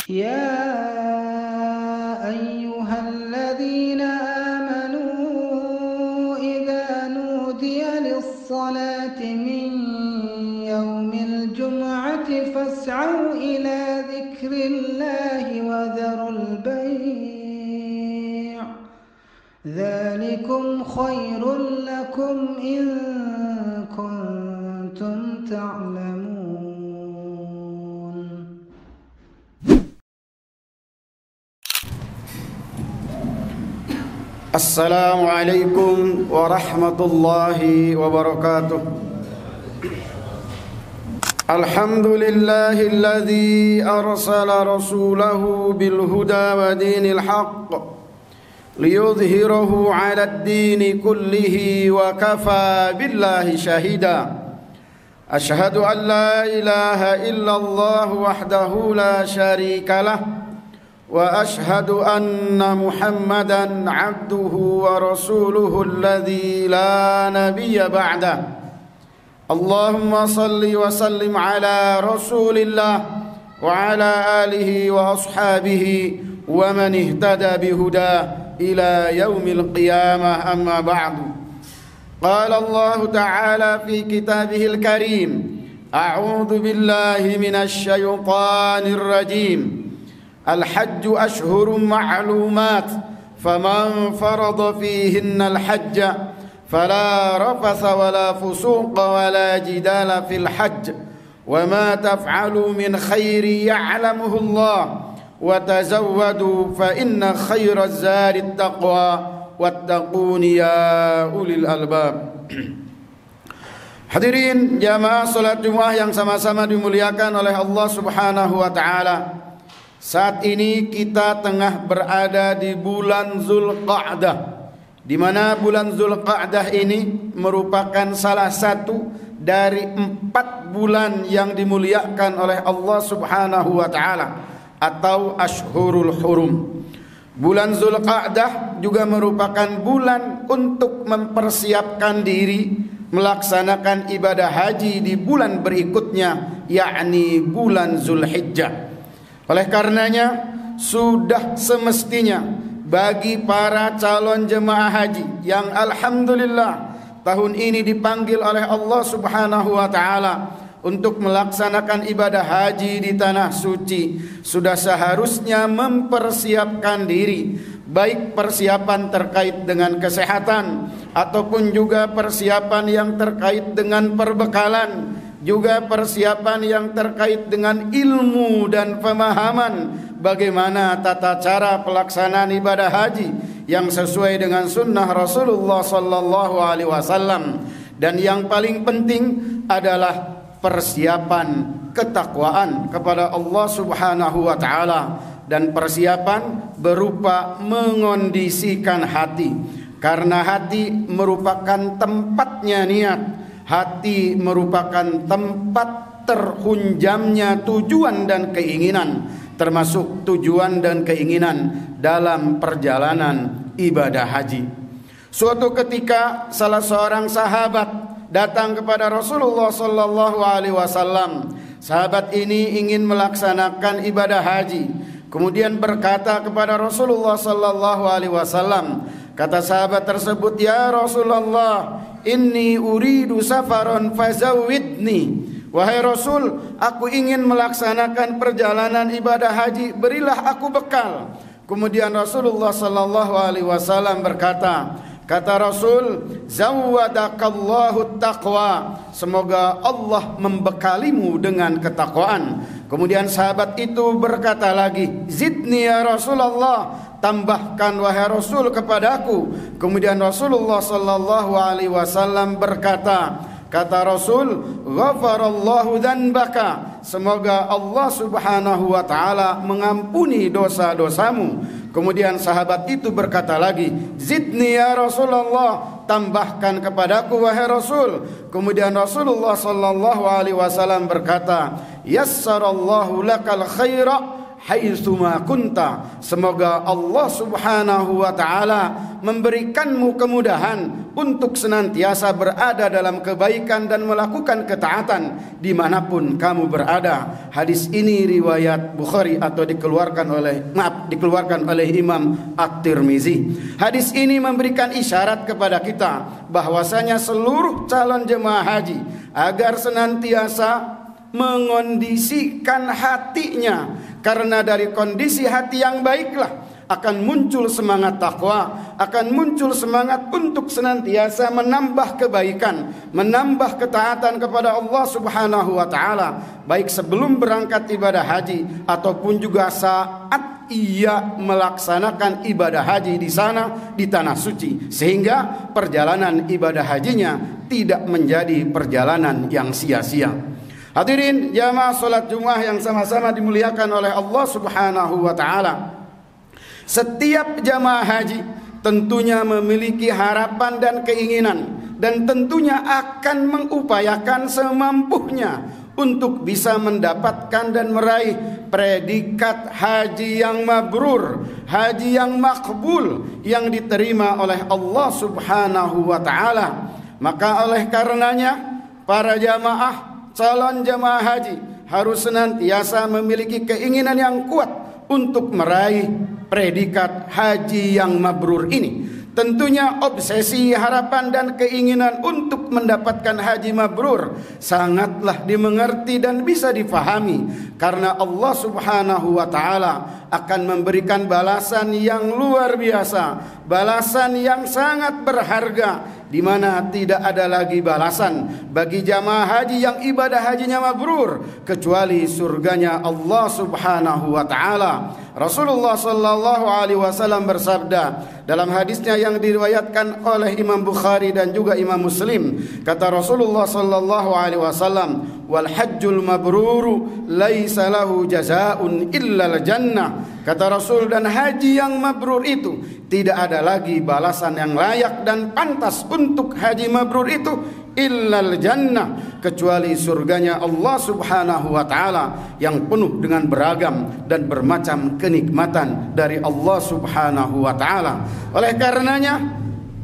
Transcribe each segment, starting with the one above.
يا أيها الذين آمنوا إذا نودي للصلاة من يوم الجمعة فاسعوا إلى ذكر الله وذروا البيع ذلكم خير لكم إن كنتم تعلمون. Assalamualaikum warahmatullahi wabarakatuh. Alhamdulillahilladzi arsala rasulahu bil huda wa dinil haqq liyudhhirahu 'alad dini kullihi wa kafa billahi shahida. Asyhadu an la ilaha illallah wahdahu la syarikalah wa ashhadu anna Muhammadan abduhu wa rasuluhu alladzi la nabiyya ba'dah. Allahumma salli wa sallim ala rasulillah wa ala alihi wa ashabihi wa man ihtada bihuda ila yaumil qiyamah, amma ba'du. Qala Allah ta'ala fi kitabihil karim, a'udzu billahi minasy syaithanir rajim. الحج أشهر معلومات فمن فرض فيهن الحج فلا رفث ولا فسوق ولا جدال في الحج وما تفعلوا من خير يعلمه الله وتزودوا فإن خير الزاد التقوى واتقون يا أولي الألباب. Hadirin jamaah salat Jumat yang sama-sama dimuliakan oleh Allah Subhanahu wa taala. Saat ini kita tengah berada di bulan Zulqa'dah, di mana bulan Zulqa'dah ini merupakan salah satu dari 4 bulan yang dimuliakan oleh Allah Subhanahu wa taala atau Ashhurul Hurum. Bulan Zulqa'dah juga merupakan bulan untuk mempersiapkan diri melaksanakan ibadah haji di bulan berikutnya, yakni bulan Zulhijjah. Oleh karenanya sudah semestinya bagi para calon jemaah haji yang alhamdulillah tahun ini dipanggil oleh Allah Subhanahu wa taala untuk melaksanakan ibadah haji di tanah suci, sudah seharusnya mempersiapkan diri, baik persiapan terkait dengan kesehatan ataupun juga persiapan yang terkait dengan perbekalan, juga persiapan yang terkait dengan ilmu dan pemahaman bagaimana tata cara pelaksanaan ibadah haji yang sesuai dengan sunnah Rasulullah sallallahu alaihi wasallam. Dan yang paling penting adalah persiapan ketakwaan kepada Allah Subhanahu wa taala, dan persiapan berupa mengondisikan hati, karena hati merupakan tempatnya niat. Hati merupakan tempat terhunjamnya tujuan dan keinginan, termasuk tujuan dan keinginan dalam perjalanan ibadah haji. Suatu ketika salah seorang sahabat datang kepada Rasulullah sallallahu alaihi wasallam. Sahabat ini ingin melaksanakan ibadah haji, kemudian berkata kepada Rasulullah sallallahu alaihi wasallam, kata sahabat tersebut, "Ya Rasulullah, inni uridu safaron fazawidni." Wahai Rasul, aku ingin melaksanakan perjalanan ibadah haji, berilah aku bekal. Kemudian Rasulullah sallallahu alaihi wasallam berkata, kata Rasul, zawwadakallahu taqwa, semoga Allah membekalimu dengan ketakwaan. Kemudian sahabat itu berkata lagi, zidni ya Rasulullah, tambahkan wahai Rasul kepadaku. Kemudian Rasulullah sallallahu alaihi wasallam berkata, kata Rasul, ghafarallahu dzanbaka, semoga Allah Subhanahu wa taala mengampuni dosa-dosamu. Kemudian sahabat itu berkata lagi, zidni ya Rasulullah, tambahkan kepadaku wahai Rasul. Kemudian Rasulullah sallallahu alaihi wasallam berkata, yassarallahu lakal khaira haitsuma kunta. Semoga Allah Subhanahu wa taala memberikanmu kemudahan untuk senantiasa berada dalam kebaikan dan melakukan ketaatan dimanapun kamu berada. Hadis ini riwayat Bukhari atau dikeluarkan oleh Imam At-Tirmizi. Hadis ini memberikan isyarat kepada kita bahwasanya seluruh calon jemaah haji agar senantiasa mengondisikan hatinya, karena dari kondisi hati yang baiklah akan muncul semangat takwa, akan muncul semangat untuk senantiasa menambah kebaikan, menambah ketaatan kepada Allah Subhanahu wa taala, baik sebelum berangkat ibadah haji ataupun juga saat ia melaksanakan ibadah haji di sana di tanah suci, sehingga perjalanan ibadah hajinya tidak menjadi perjalanan yang sia-sia. Hadirin jamaah salat Jumat yang sama-sama dimuliakan oleh Allah Subhanahu wa taala. Setiap jamaah haji tentunya memiliki harapan dan keinginan, dan tentunya akan mengupayakan semampunya untuk bisa mendapatkan dan meraih predikat haji yang mabrur, haji yang makbul, yang diterima oleh Allah Subhanahu wa taala. Maka oleh karenanya para jamaah calon jemaah haji harus senantiasa memiliki keinginan yang kuat untuk meraih predikat haji yang mabrur ini. Tentunya obsesi, harapan dan keinginan untuk mendapatkan haji mabrur sangatlah dimengerti dan bisa difahami, karena Allah Subhanahu wa taala akan memberikan balasan yang luar biasa, balasan yang sangat berharga, di mana tidak ada lagi balasan bagi jamaah haji yang ibadah hajinya mabrur kecuali surganya Allah Subhanahu wa taala. Rasulullah sallallahu alaihi wasallam bersabda dalam hadisnya yang diriwayatkan oleh Imam Bukhari dan juga Imam Muslim, kata Rasulullah sallallahu alaihi wasallam, wal hajjul mabruru laisa lahu jazaa'un illa al jannah. Kata Rasul, dan haji yang mabrur itu tidak ada lagi balasan yang layak dan pantas untuk haji mabrur itu illal jannah, kecuali surganya Allah Subhanahu wa taala yang penuh dengan beragam dan bermacam kenikmatan dari Allah Subhanahu wa taala. Oleh karenanya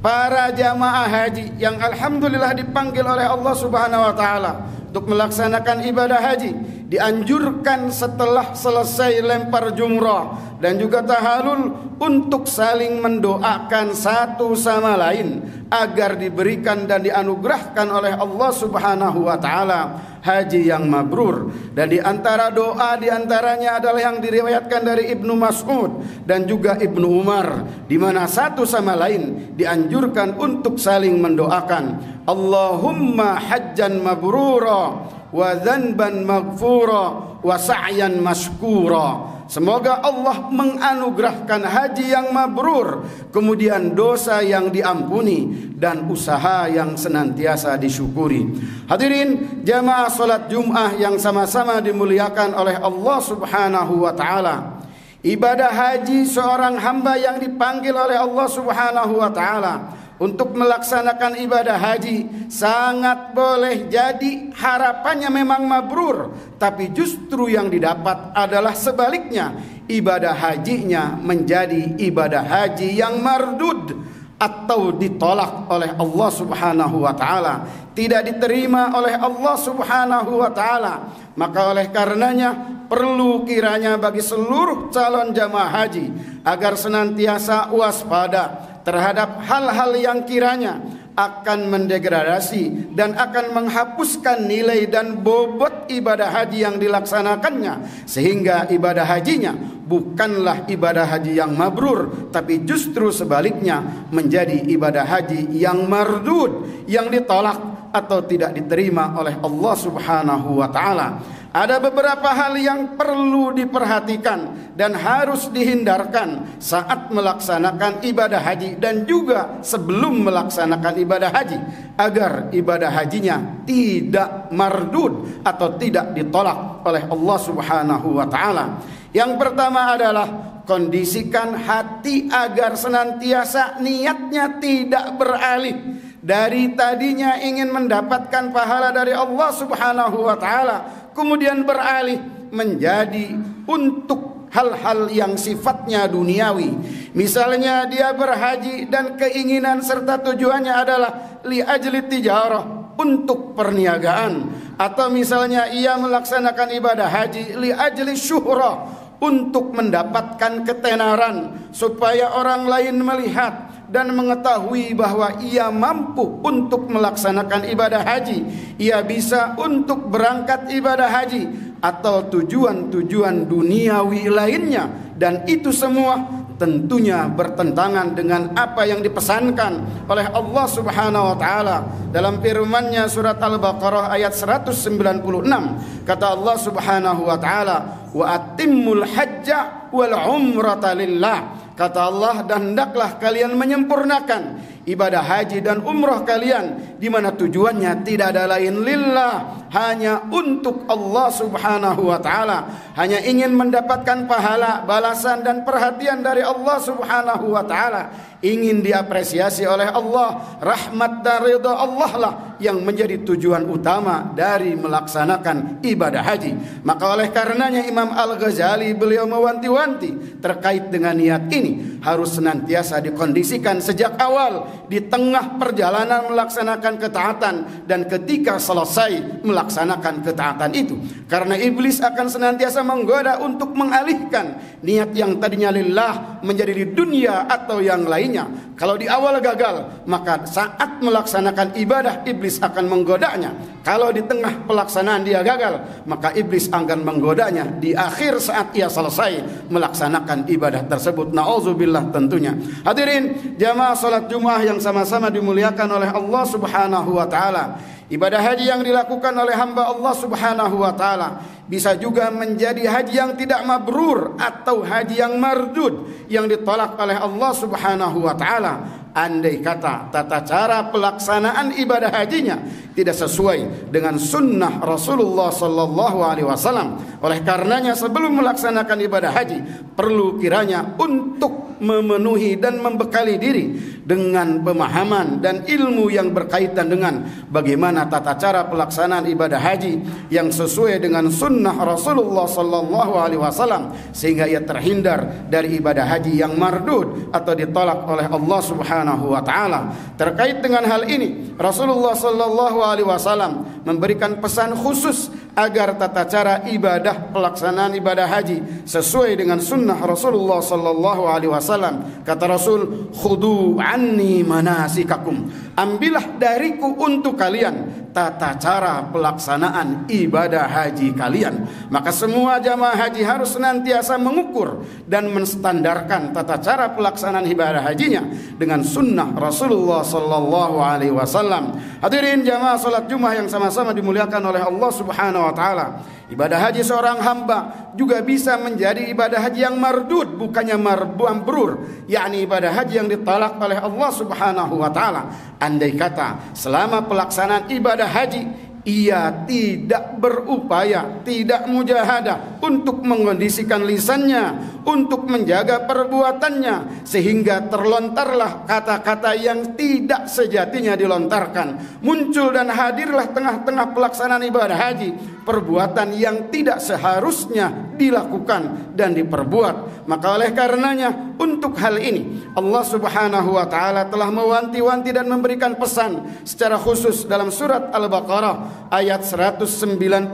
para jamaah haji yang alhamdulillah dipanggil oleh Allah Subhanahu wa taala untuk melaksanakan ibadah haji dianjurkan setelah selesai lempar jumrah dan juga tahalul untuk saling mendoakan satu sama lain agar diberikan dan dianugerahkan oleh Allah Subhanahu wa taala haji yang mabrur. Dan di antara doa di antaranya adalah yang diriwayatkan dari Ibnu Mas'ud dan juga Ibnu Umar, di mana satu sama lain dianjurkan untuk saling mendoakan, Allahumma hajjan mabrura wa dzanban maghfura wa sa'yan mashkura. Semoga Allah menganugerahkan haji yang mabrur, kemudian dosa yang diampuni dan usaha yang senantiasa disyukuri. Hadirin jamaah salat Jumat yang sama-sama dimuliakan oleh Allah Subhanahu wa taala. Ibadah haji seorang hamba yang dipanggil oleh Allah Subhanahu wa taala untuk melaksanakan ibadah haji sangat boleh jadi harapannya memang mabrur, tapi justru yang didapat adalah sebaliknya, ibadah hajinya menjadi ibadah haji yang mardud atau ditolak oleh Allah Subhanahu wa taala, tidak diterima oleh Allah Subhanahu wa taala. Maka oleh karenanya perlu kiranya bagi seluruh calon jamaah haji agar senantiasa waspada terhadap hal-hal yang kiranya akan mendegradasi dan akan menghapuskan nilai dan bobot ibadah haji yang dilaksanakannya, sehingga ibadah hajinya bukanlah ibadah haji yang mabrur, tapi justru sebaliknya menjadi ibadah haji yang mardud, yang ditolak atau tidak diterima oleh Allah Subhanahu wa taala. Ada beberapa hal yang perlu diperhatikan dan harus dihindarkan saat melaksanakan ibadah haji dan juga sebelum melaksanakan ibadah haji, agar ibadah hajinya tidak mardud atau tidak ditolak oleh Allah Subhanahu wa taala. Yang pertama adalah kondisikan hati agar senantiasa niatnya tidak beralih dari tadinya ingin mendapatkan pahala dari Allah Subhanahu wa taala, kemudian beralih menjadi untuk hal-hal yang sifatnya duniawi. Misalnya dia berhaji dan keinginan serta tujuannya adalah li ajli tijarah, untuk perniagaan, atau misalnya ia melaksanakan ibadah haji li ajli syuhrah, untuk mendapatkan ketenaran supaya orang lain melihat dan mengetahui bahwa ia mampu untuk melaksanakan ibadah haji, ia bisa untuk berangkat ibadah haji, atau tujuan-tujuan duniawi lainnya, dan itu semua tentunya bertentangan dengan apa yang dipesankan oleh Allah Subhanahu wa taala dalam firman-Nya surat Al-Baqarah ayat 196. Kata Allah Subhanahu wa taala, "Wa atimmul hajja wal umrata lillah." Kata Allah, dan hendaklah kalian menyempurnakan ibadah haji dan umrah kalian, di mana tujuannya tidak ada lain lillah, hanya untuk Allah Subhanahu wa taala, hanya ingin mendapatkan pahala, balasan dan perhatian dari Allah Subhanahu wa taala, ingin diapresiasi oleh Allah, rahmat dan ridha Allah lah yang menjadi tujuan utama dari melaksanakan ibadah haji. Maka oleh karenanya Imam Al-Ghazali beliau mewanti-wanti terkait dengan niat ini harus senantiasa dikondisikan sejak awal, di tengah perjalanan melaksanakan ketaatan, dan ketika selesai melaksanakan ketaatan itu. Karena iblis akan senantiasa menggoda untuk mengalihkan niat yang tadinya lillah menjadi di dunia atau yang lainnya. Kalau di awal gagal, maka saat melaksanakan ibadah iblis akan menggodanya. Kalau di tengah pelaksanaan dia gagal, maka iblis akan menggodanya di akhir saat ia selesai melaksanakan ibadah tersebut. Nauzubillah tentunya. Hadirin jamaah salat Jumat yang sama-sama dimuliakan oleh Allah Subhanahu wa taala. Ibadah haji yang dilakukan oleh hamba Allah Subhanahu wa taala bisa juga menjadi haji yang tidak mabrur atau haji yang mardud, yang ditolak oleh Allah Subhanahu wa taala. Andai kata tata cara pelaksanaan ibadah hajinya tidak sesuai dengan sunnah Rasulullah sallallahu alaihi wasallam. Oleh karenanya sebelum melaksanakan ibadah haji perlu kiranya untuk memenuhi dan membekali diri dengan pemahaman dan ilmu yang berkaitan dengan bagaimana tata cara pelaksanaan ibadah haji yang sesuai dengan sunnah Rasulullah sallallahu alaihi wasallam, sehingga ia terhindar dari ibadah haji yang mardud atau ditolak oleh Allah Subhanahu wa taala. Terkait dengan hal ini, Rasulullah sallallahu alaihi wasallam memberikan pesan khusus agar tata cara ibadah pelaksanaan ibadah haji sesuai dengan sunnah Rasulullah sallallahu alaihi wasallam. Kata Rasul, "Khudu anni manasikakum." Ambillah dariku untuk kalian tata cara pelaksanaan ibadah haji kalian. Maka semua jamaah haji harus senantiasa mengukur dan menstandarkan tata cara pelaksanaan ibadah hajinya dengan sunnah Rasulullah sallallahu alaihi wasallam. Hadirin jamaah salat Jumat yang sama-sama dimuliakan oleh Allah Subhanahu wa taala. Ibadah haji seorang hamba juga bisa menjadi ibadah haji yang mardud, bukannya mabrur, yakni ibadah haji yang ditolak oleh Allah Subhanahu wa taala. Andai kata selama pelaksanaan ibadah haji ia tidak berupaya, tidak mujahadah untuk mengondisikan lisannya, untuk menjaga perbuatannya, sehingga terlontarlah kata-kata yang tidak sejatinya dilontarkan. Muncul dan hadirlah tengah-tengah pelaksanaan ibadah haji perbuatan yang tidak seharusnya dilakukan dan diperbuat. Maka oleh karenanya untuk hal ini Allah Subhanahu wa taala telah mewanti-wanti dan memberikan pesan secara khusus dalam surat Al-Baqarah ayat 197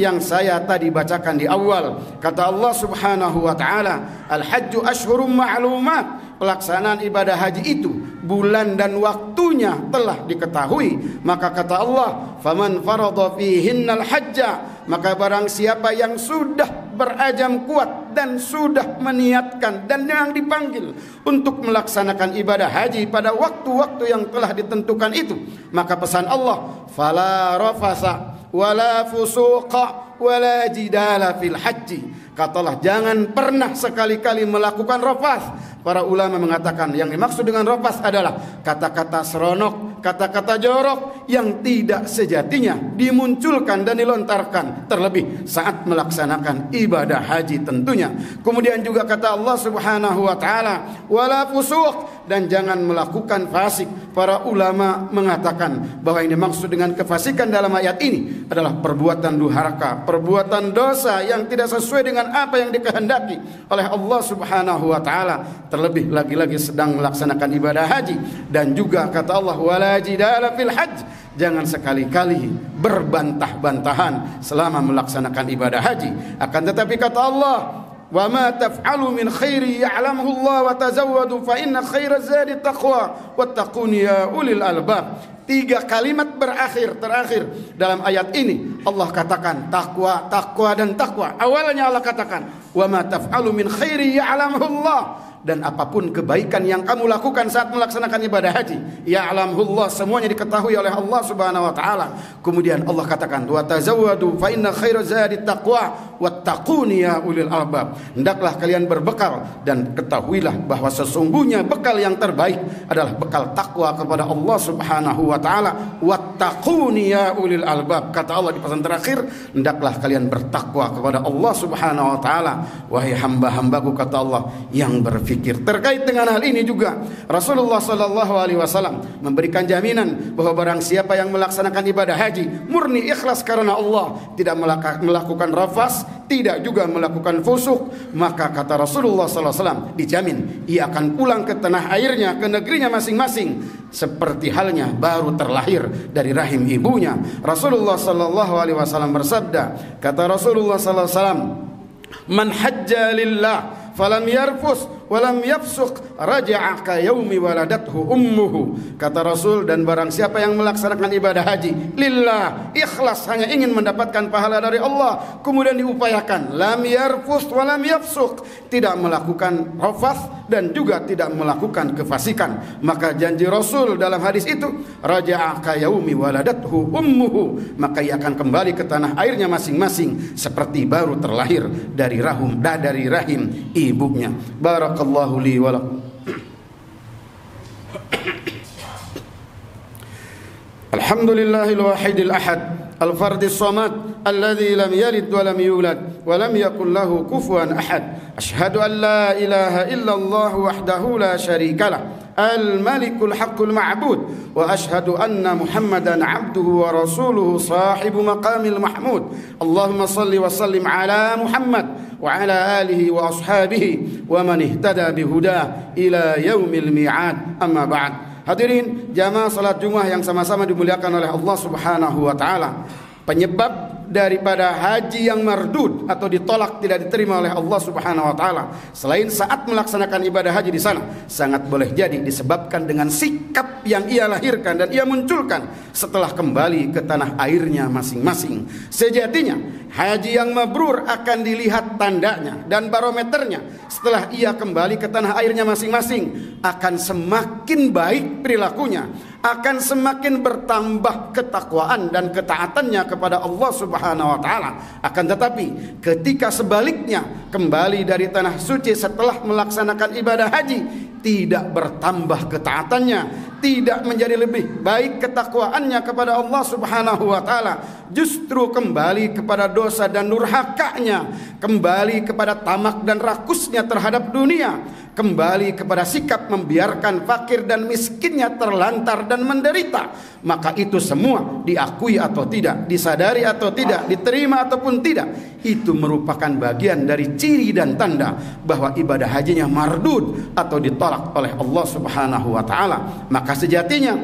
yang saya tadi bacakan di awal. Kata Allah Subhanahu wa taala, "Al-hajju ashhurum ma'lumat." Pelaksanaan ibadah haji itu bulan dan waktunya telah diketahui. Maka kata Allah, "Faman farada fihinnal hajja." Maka barang siapa yang sudah berazam kuat dan sudah meniatkan dan yang dipanggil untuk melaksanakan ibadah haji pada waktu-waktu yang telah ditentukan itu, maka pesan Allah, "Fala rafasa wala fusuqa wala jidala fil haji." Katalah jangan pernah sekali-kali melakukan rafas. Para ulama mengatakan yang dimaksud dengan rafas adalah kata-kata seronok, kata-kata jorok yang tidak sejatinya dimunculkan dan dilontarkan, terlebih saat melaksanakan ibadah haji tentunya. Kemudian juga kata Allah Subhanahu wa taala, "Wala fusuq." Dan jangan melakukan fasik. Para ulama mengatakan bahwa yang dimaksud dengan kefasikan dalam ayat ini adalah perbuatan durhaka, perbuatan dosa yang tidak sesuai dengan apa yang dikehendaki oleh Allah Subhanahu wa taala, terlebih lagi-lagi sedang melaksanakan ibadah haji. Dan juga kata Allah, wala jidala fil hajj, jangan sekali-kali berbantah-bantahan selama melaksanakan ibadah haji. Akan tetapi kata Allah, wa ma taf'alu min khairi ya'lamuhu Allah wa tazawwadu fa inna khairaz zadi taqwa wattaquni ya ulil albab. 3 kalimat terakhir dalam ayat ini Allah katakan takwa, takwa dan takwa. Awalnya Allah katakan wa ma taf'alu min khairi ya'lamuhu Allah, dan apapun kebaikan yang kamu lakukan saat melaksanakan ibadah haji, ya'lamullah, semuanya diketahui oleh Allah Subhanahu wa taala. Kemudian Allah katakan wa tazawwadu fa inna khairaz zadi taqwa wattaquni ya ulil albab. Hendaklah kalian berbekal dan ketahuilah bahwa sesungguhnya bekal yang terbaik adalah bekal takwa kepada Allah Subhanahu wa taala. Wattaquni ya ulil albab. Kata Allah di pesan terakhir, hendaklah kalian bertakwa kepada Allah Subhanahu wa taala. Wahai hamba-hambaku, kata Allah, yang berfikir. Terkait dengan hal ini juga Rasulullah sallallahu alaihi wasallam memberikan jaminan bahwa barang siapa yang melaksanakan ibadah haji murni ikhlas karena Allah, tidak melakukan rafas, tidak juga melakukan fusuk, maka kata Rasulullah sallallahu alaihi wasallam dijamin ia akan pulang ke tanah airnya, ke negerinya masing-masing seperti halnya baru terlahir dari rahim ibunya. Rasulullah sallallahu alaihi wasallam bersabda, kata Rasulullah sallallahu alaihi wasallam, man hajja lillah falam yarfus walam yafsuq raja'a ka yaumi waladathu ummuhu. Kata Rasul, dan barang siapa yang melaksanakan ibadah haji lillah, ikhlas hanya ingin mendapatkan pahala dari Allah, kemudian diupayakan, lam yarfus walam yafsuq, tidak melakukan rafath dan juga tidak melakukan kefasikan, maka janji Rasul dalam hadis itu, raja'a ka yaumi waladathu ummuhu, maka ia akan kembali ke tanah airnya masing-masing seperti baru terlahir dari rahim ibunya. Barakallahu li wa lakum. Alhamdulillahil wahidil ahad al-fardis samad alladzi lam yalid wa lam yulad wa lam yakul lahu kufuwan ahad. Asyhadu an la ilaha illallah wahdahu la syarikalah al-malikul haqqul ma'bud wa asyhadu anna Muhammadan 'abduhu wa rasuluhu sahibu maqamil mahmud. Allahumma salli wa sallim ala Muhammad wa ala alihi wa ashabihi wa man ihtada bihudah ila yaumil mi'ad. Amma ba'd. Hadirin jamaah salat Jumat yang sama-sama dimuliakan oleh Allah Subhanahu wa taala, penyebab daripada haji yang mardud atau ditolak, tidak diterima oleh Allah Subhanahu wa taala, selain saat melaksanakan ibadah haji di sana, sangat boleh jadi disebabkan dengan sikap yang ia lahirkan dan ia munculkan setelah kembali ke tanah airnya masing-masing. Sejatinya haji yang mabrur akan dilihat tandanya dan barometernya setelah ia kembali ke tanah airnya masing-masing, akan semakin baik perilakunya, akan semakin bertambah ketakwaan dan ketaatannya kepada Allah Subhanahu wa taala. Akan tetapi ketika sebaliknya kembali dari tanah suci setelah melaksanakan ibadah haji, tidak bertambah ketaatannya, tidak menjadi lebih baik ketakwaannya kepada Allah Subhanahu wa taala, justru kembali kepada dosa dan durhakanya, kembali kepada tamak dan rakusnya terhadap dunia, kembali kepada sikap membiarkan fakir dan miskinnya terlantar dan menderita, maka itu semua diakui atau tidak, disadari atau tidak, diterima ataupun tidak, itu merupakan bagian dari ciri dan tanda bahwa ibadah hajinya mardud atau ditolak oleh Allah Subhanahu wa taala. Maka sejatinya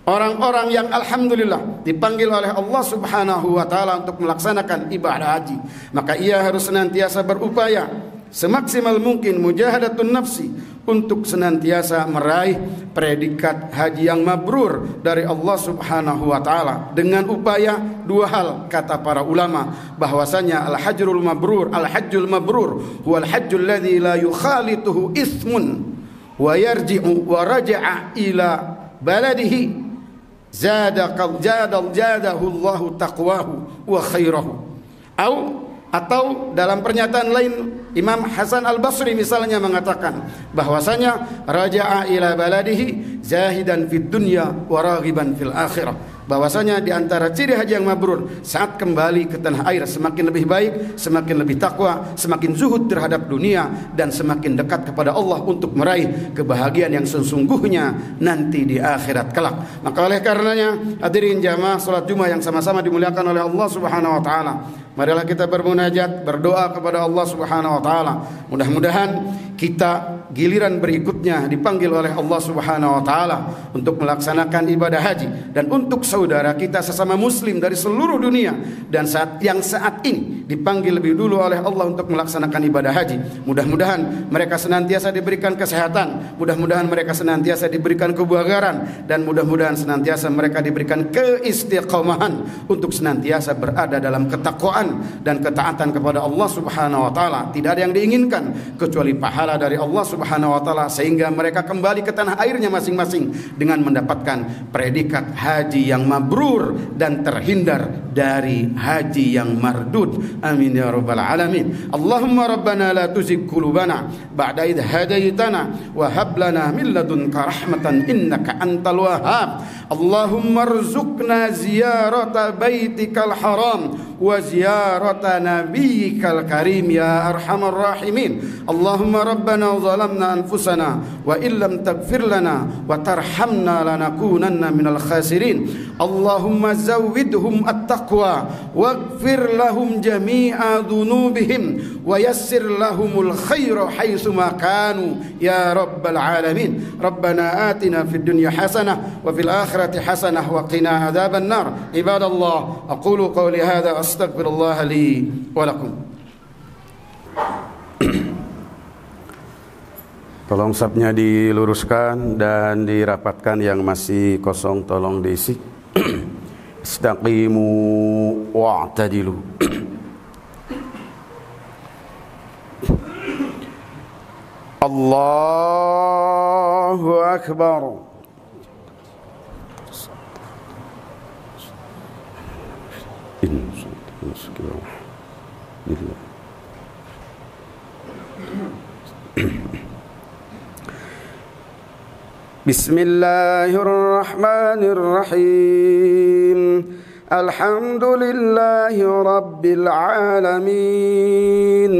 orang-orang yang alhamdulillah dipanggil oleh Allah Subhanahu wa taala untuk melaksanakan ibadah haji, maka ia harus senantiasa berupaya semaksimal mungkin mujahadatun nafsi untuk senantiasa meraih predikat haji yang mabrur dari Allah Subhanahu wa taala dengan upaya 2 hal. Kata para ulama bahwasanya al-hajjul mabrur huwal hajjul ladzi la yukhalituhu ismun wa yarji'u wa raja'a ila baladihi jadahu Allahu taqwahu wa khairahu. Atau dalam pernyataan lain Imam Hasan Al-Basri misalnya mengatakan bahwasanya raja'a ila baladihi zahidan fid dunya wa raghiban fil akhirah, bahwasanya di antara ciri haji yang mabrur saat kembali ke tanah air semakin lebih baik, semakin lebih takwa, semakin zuhud terhadap dunia dan semakin dekat kepada Allah untuk meraih kebahagiaan yang sesungguhnya nanti di akhirat kelak. Maka oleh karenanya hadirin jamaah salat Jumat yang sama-sama dimuliakan oleh Allah Subhanahu wa taala, Marilah kita bermunajat, berdoa kepada Allah Subhanahu wa taala. Mudah-mudahan kita giliran berikutnya dipanggil oleh Allah Subhanahu wa taala untuk melaksanakan ibadah haji, dan untuk saudara kita sesama muslim dari seluruh dunia dan saat ini dipanggil lebih dulu oleh Allah untuk melaksanakan ibadah haji. Mudah-mudahan mereka senantiasa diberikan kesehatan, mudah-mudahan mereka senantiasa diberikan kebugaran, dan mudah-mudahan senantiasa mereka diberikan keistiqomahan untuk senantiasa berada dalam ketakwaan dan ketaatan kepada Allah Subhanahu wa taala. Tidak ada yang diinginkan kecuali pahala dari Allah Subhanahu wa taala, sehingga mereka kembali ke tanah airnya masing-masing dengan mendapatkan predikat haji yang mabrur dan terhindar dari haji yang mardud. Amin ya rabbal alamin. Allahumma rabbana la tuzigh qulubana ba'da idh hadaitana wa hab lana min ladunka rahmatan innaka antal wahhab. Allahumma arzuqna ziyarata baitikal haram wa ziyarata nabiyyikal karim ya arhamar rahimin. Allahumma rabbana zalamna anfusana wa illam taghfir lana wa tarhamna lanakunanna minal khasirin. Allahumma zawwidhum at-taqwa waghfir lahum jami'a dhunubihim wa yassir lahumul khaira haitsu ma kanu ya rabbal alamin. Rabbana atina fid dunya hasanah wa fil akhirati hasanah wa qina adzaban nar. Ibadallah, aqulu qawli hadza astaghfirullah li wa lakum. Tolong sapnya diluruskan dan dirapatkan, yang masih kosong tolong diisi. Istaqimu wa'tadilu. Allahu akbar. Bismillahirrahmanirrahim. Alhamdulillahi rabbil alamin.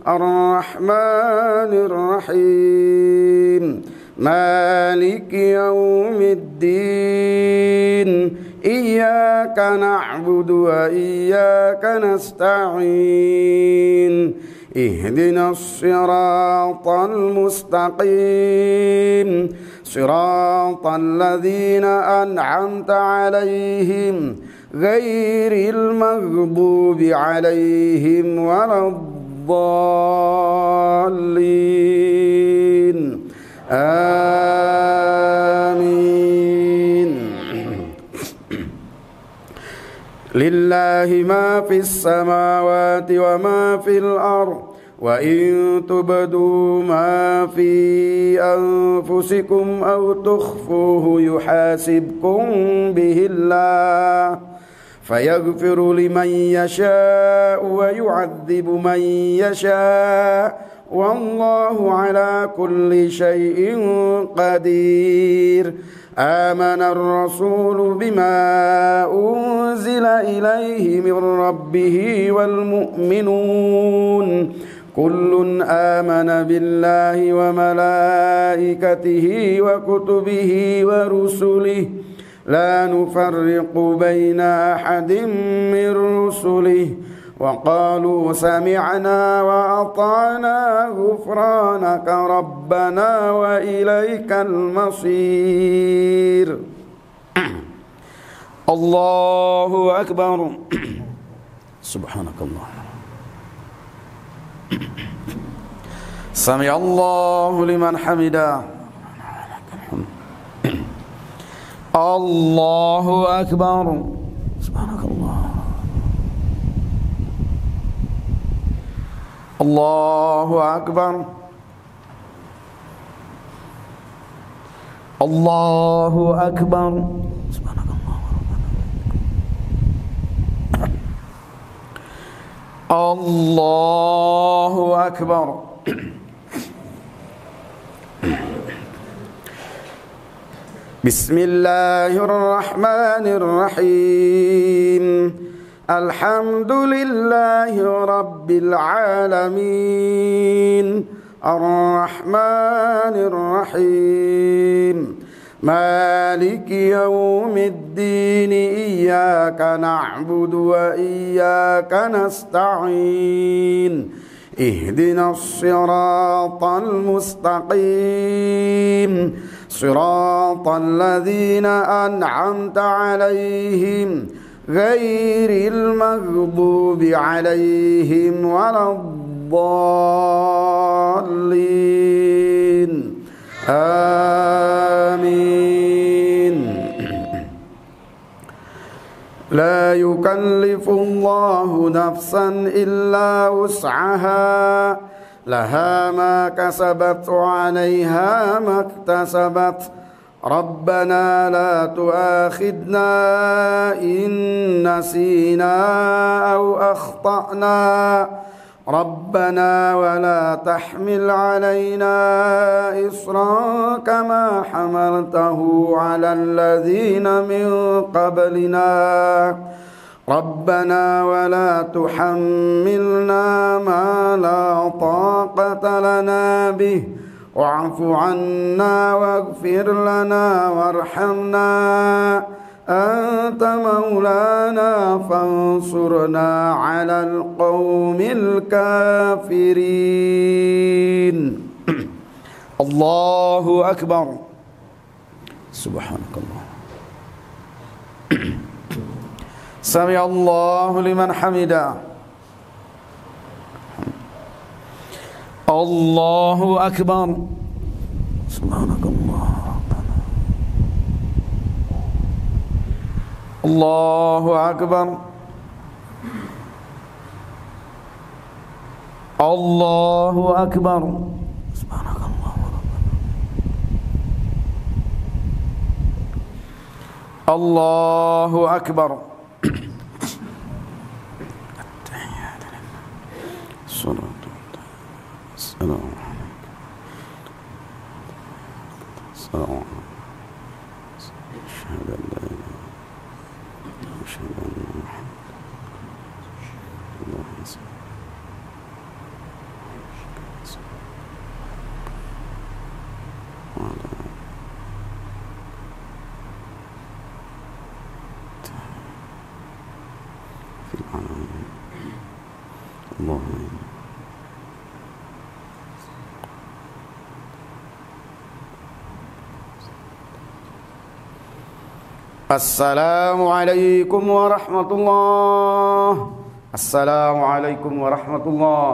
Ar-Rahmanir Rahim. Maliki yaumiddin. Iyyaka na'budu wa iyyaka nasta'in. Ihdinas siratal mustaqim. Siratal ladzina an'amta 'alaihim ghairil maghdubi 'alaihim waladdallin. Amin. Lillahi ma fis samawati wa ma fil ardh. Wa in tubdu ma fi anfusikum aw tukhfuhu yuhasibkum bihillah fayaghfiru liman yasha'u wa yu'adzibu man yasha' wallahu ala kulli shay'in qadir. Amana ar-rasulu bima unzila ilayhi min rabbih wal mu'minun kullun amana billahi wa malaikatihi wa kutubihi wa rusulihi la nufarriqu baina ahadin min rusulihi wa qalu sami'na wa ata'na ghufranaka rabbana wa ilaikal masir. Allahu akbar. Subhanakallah. Sami Allahu liman hamidah. Allahu akbar. Subhanakallah. Allahu akbar. Allahu akbar. Subhanakallah. Allahu akbar. Bismillahirrahmanirrahim. Alhamdulillahi rabbil alamin. Ar-Rahmanir Rahim. مالك يوم الدين إياك نعبد وإياك نستعين اهدنا الصراط المستقيم صراط الذين أنعمت عليهم غير المغضوب عليهم ولا الضالين آمين. لا يكلف الله نفسا إلا وسعها لها ما كسبت وعليها ما اكتسبت ربنا لا تؤاخذنا إن نسينا أو أخطأنا ربنا ولا تحمل علينا إصرا كما حملته على الذين من قبلنا ربنا ولا تحملنا ما لا طاقة لنا به واعف عنا واغفر لنا وارحمنا أنت مولانا فانصرنا على القوم الكافرين. الله أكبر. سبحانك الله. سمع الله لمن حمده. الله أكبر. سبحانك الله. الله أكبر. الله أكبر. سبحانك الله. الله أكبر. السلام عليكم. أشهد أن لا إله إلا الله أشهد أن محمدا اللهم صل وعلى في العالمين اللهم السلام عليكم ورحمة الله. السلام عليكم ورحمة الله.